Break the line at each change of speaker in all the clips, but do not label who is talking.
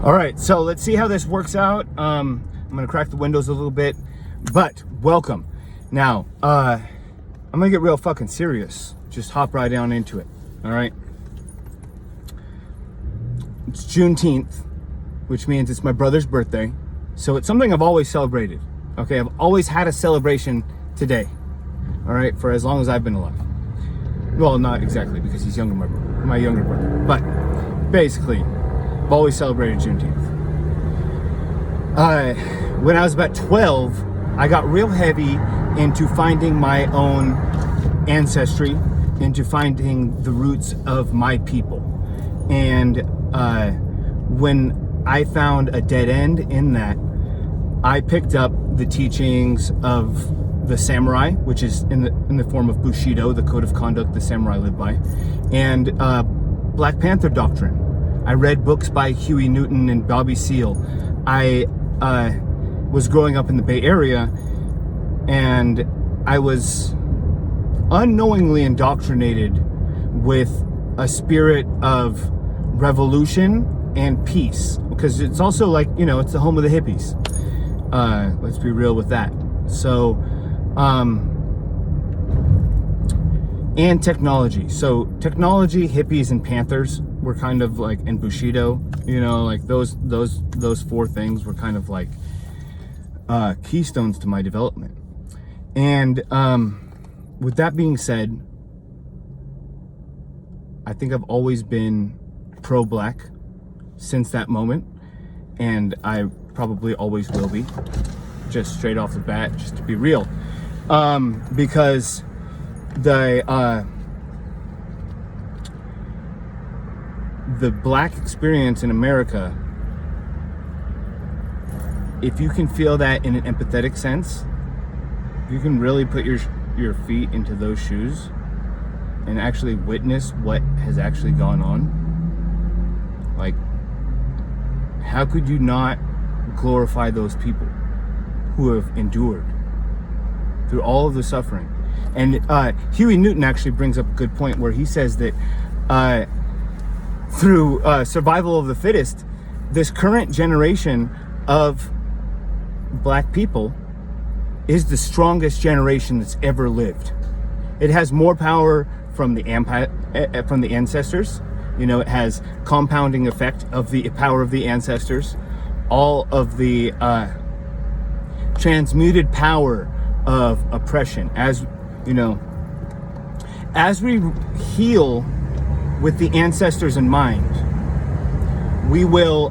All right, so let's see how this works out. I'm gonna crack the windows a little bit, but welcome. Now, I'm gonna get real fucking serious. Just hop right down into it, all right? It's Juneteenth, which means it's my brother's birthday. So it's something I've always celebrated, okay? I've always had a celebration today, all right, for as long as I've been alive. Well, not exactly, because he's younger, my younger brother, but basically, I've always celebrated Juneteenth. When I was about 12, I got real heavy into finding my own ancestry, into finding the roots of my people. And when I found a dead end in that, I picked up the teachings of the samurai, which is in the form of Bushido, the code of conduct the samurai live by, and Black Panther doctrine. I read books by Huey Newton and Bobby Seale. I was growing up in the Bay Area, and I was unknowingly indoctrinated with a spirit of revolution and peace, because it's also like, you know, it's the home of the hippies. Let's be real with that. So, and technology. So technology, hippies, and Panthers were kind of like, and Bushido, you know, like those four things were kind of like keystones to my development. And with that being said, I think I've always been pro-black since that moment, and I probably always will be, just straight off the bat, just to be real, because the black experience in America, if you can feel that in an empathetic sense, if you can really put your feet into those shoes and actually witness what has actually gone on, like, how could you not glorify those people who have endured through all of the suffering? And Huey Newton actually brings up a good point where he says that through survival of the fittest, this current generation of black people is the strongest generation that's ever lived. It has more power from the ancestors. You know, it has compounding effect of the power of the ancestors, all of the transmuted power of oppression. As you know, as we heal with the ancestors in mind, we will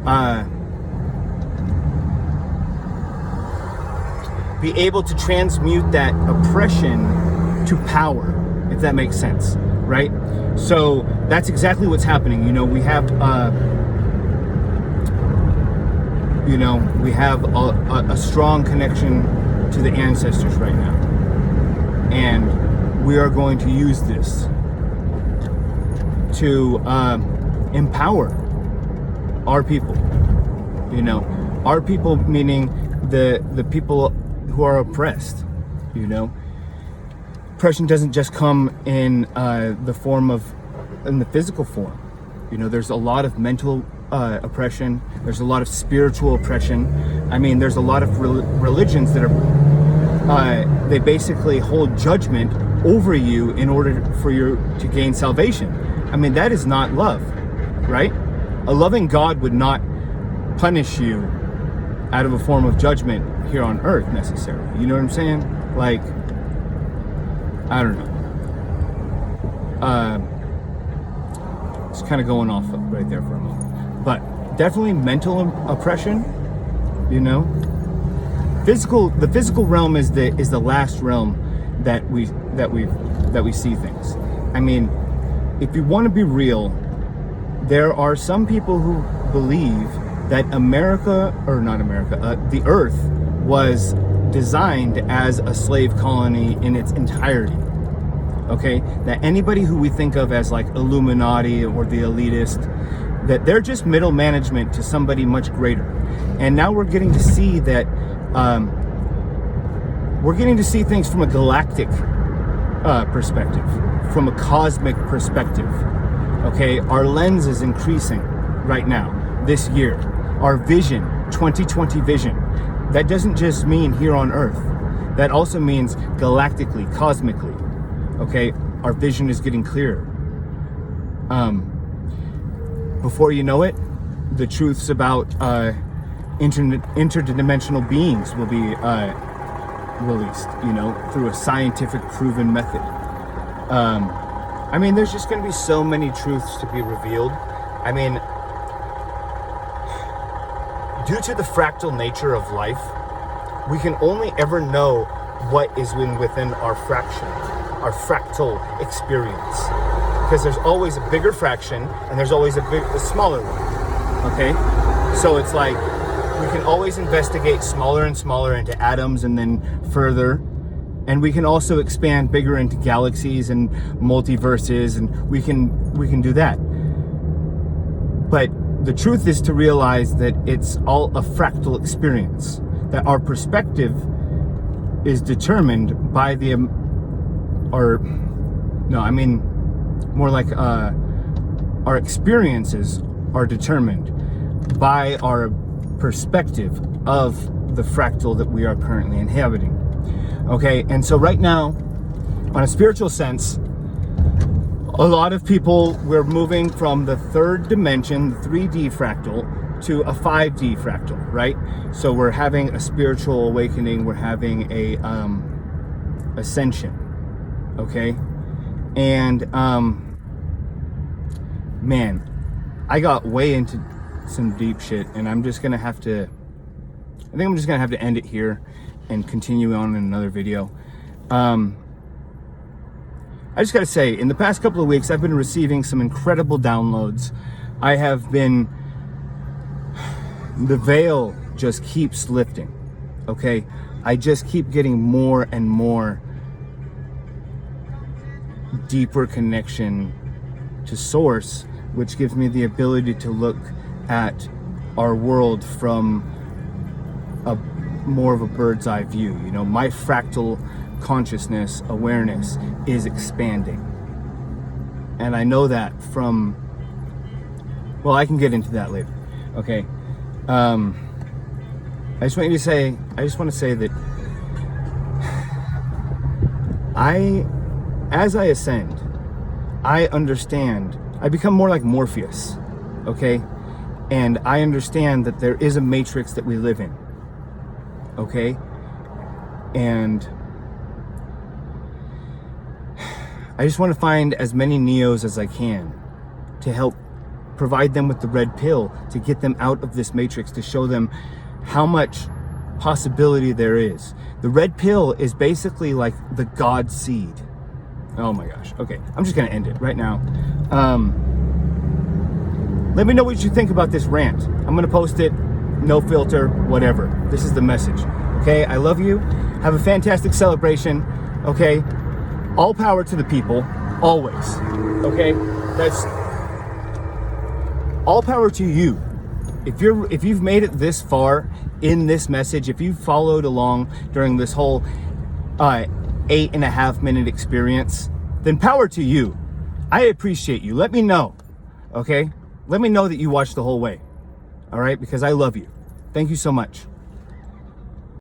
be able to transmute that oppression to power, if that makes sense, right? So that's exactly what's happening. You know, we have a strong connection to the ancestors right now, and we are going to use this to empower our people. You know, our people meaning the people who are oppressed. You know, oppression doesn't just come in the physical form. You know, there's a lot of mental oppression. There's a lot of spiritual oppression. I mean, there's a lot of religions that are they basically hold judgment over you in order for you to gain salvation. I mean, that is not love, right? A loving God would not punish you out of a form of judgment here on earth necessarily. You know what I'm saying? Like, I don't know. It's kind of going off right there for a moment. But definitely mental oppression, you know. The physical realm is the last realm that we see things. I mean, if you want to be real, there are some people who believe that the earth was designed as a slave colony in its entirety. Okay, that anybody who we think of as like Illuminati or the elitist, that they're just middle management to somebody much greater. And now we're getting to see that we're getting to see things from a galactic perspective, from a cosmic perspective. Okay, our lens is increasing right now, this year. our vision, 2020 vision. That doesn't just mean here on Earth. That also means galactically, cosmically. Okay, our vision is getting clearer. Before you know it, the truths about interdimensional beings will be released, through a scientific proven method. I mean, there's just going to be so many truths to be revealed. I mean, due to the fractal nature of life, we can only ever know what is within our fraction, our fractal experience. Because there's always a bigger fraction and there's always a smaller one. Okay? So it's like we can always investigate smaller and smaller into atoms and then further. And we can also expand bigger into galaxies and multiverses, and we can do that. But the truth is to realize that it's all a fractal experience, that our perspective is determined by our experiences are determined by our perspective of the fractal that we are currently inhabiting. Okay, and so right now, on a spiritual sense, a lot of people, we're moving from the third dimension, the 3D fractal, to a 5D fractal, right? So we're having a spiritual awakening, we're having a ascension, okay? And man, I got way into some deep shit, and I'm just gonna have to end it here and continue on in another video. I just gotta say, in the past couple of weeks, I've been receiving some incredible downloads. The veil just keeps lifting, okay? I just keep getting more and more deeper connection to Source, which gives me the ability to look at our world from more of a bird's eye view. My fractal consciousness awareness is expanding, and I know that from, well, I can get into that later. Okay. I just want to say that as I ascend, I understand, I become more like Morpheus, okay? And I understand that there is a matrix that we live in, okay? And I just want to find as many Neos as I can to help provide them with the red pill, to get them out of this matrix, to show them how much possibility there is. The red pill is basically like the God seed. Oh my gosh. Okay, I'm just gonna end it right now. Let me know what you think about this rant. I'm gonna post it, no filter, whatever. This is the message. Okay, I love you. Have a fantastic celebration. Okay, all power to the people, always. Okay, that's all power to you. If you've made it this far in this message, if you've followed along during this whole 8.5 minute experience, then power to you. I appreciate you. Let me know, okay? Let me know that you watched the whole way, all right? Because I love you. Thank you so much.